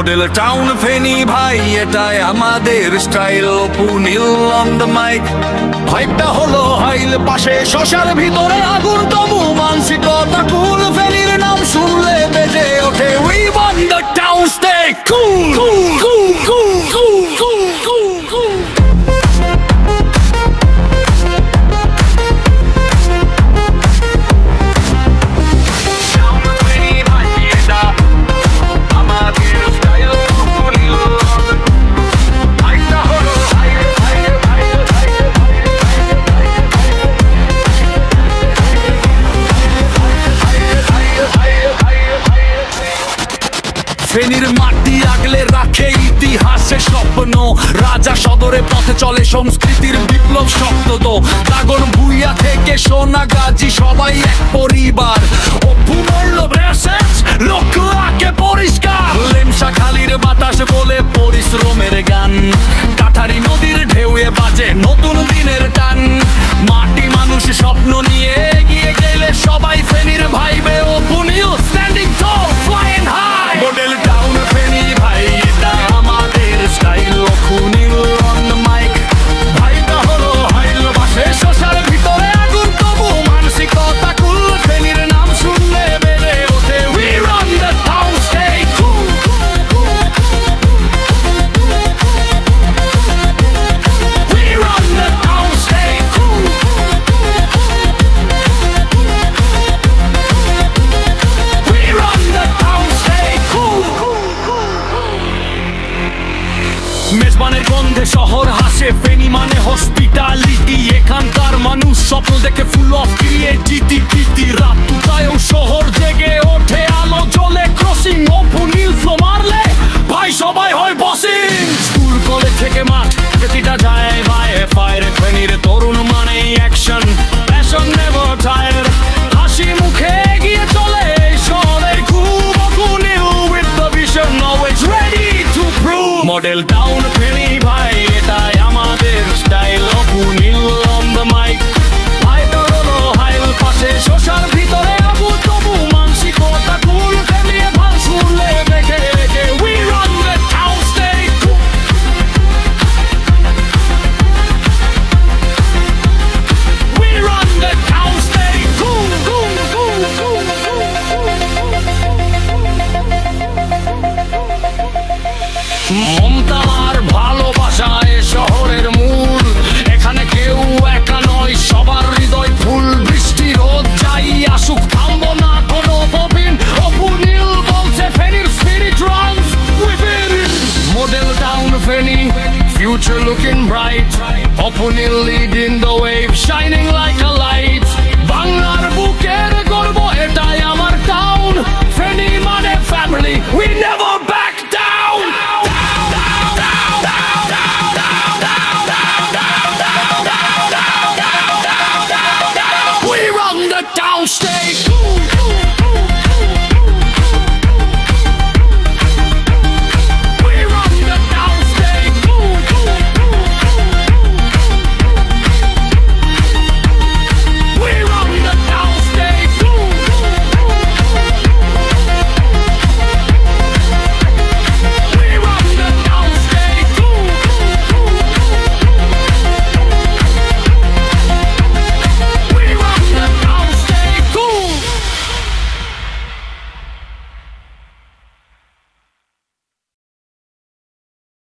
Model town Feni ভাই, এটাই আমাদের style. Punil on the mic, ভাইবটা হলো হাইল, পাশে শশার ভিতরে আগুন, তবু মানসিকতা কুল। ফেনীর নাম শুনলে বেজে ওঠে we want the town stay cool cool cool cool cool cool cool cool. ফেনীর মাটি আগলে রাখে ইতিহাসে স্বপ্ন, রাজা সদরে পথে চলে সংস্কৃতির বিপ্লব শব্দ। তো দাগন ভুইয়া থেকে সোনাগাজী সবাই এক পরিবার। অপুমল্ল ব্রেসেস লক্ষ্য আঁকে পরিষ্কার, লেমসা খালির বাতাস বলে পরিশ্রমের গান। কাঠারি নদীর ঢেউয়ে বাজে নতুন দিনের টান। মাটি মানুষ স্বপ্ন নিয়ে এগিয়ে গেলে সবাই ফেনীর ভাইবে। Apunil standing tall flying high, model town Feni ভাই, এটা আমাদের style. Apunil on the mic, ভাইটা হলো হাইল, বাসে শশার ভিতরে আগুন, তবু মানসিকতা কুল। ফেনীর নাম শুনলে বেড়ে ওঠে we run the town stay cool. We run the town, stay cool. We run the town, stay cool. মেজবানের গন্ধে শহর হাসে, ফেনী মানে হসপিটালিটি। এখানকার মানুষ স্বপ্ন দেখে ফুল অফ ক্রিয়েটিভিটি। রাত দুটায়ও শহর জেগে ওঠে, আলো জ্বলে ক্রসিং। অপুনিল ফ্লো মারলে ভাই সবাই হয় বসিং। স্কুল কলেজ থেকে মাঠ প্রতিটা যায় ভাইয়ে ফায়ার। ফেনীর তরুণ মানে অ্যাকশন, প্যাশন নেভার টায়ার। হাসি মুখে এগিয়ে চলে শহরের খুব। Apunil with the vision, always ready to prove. Model town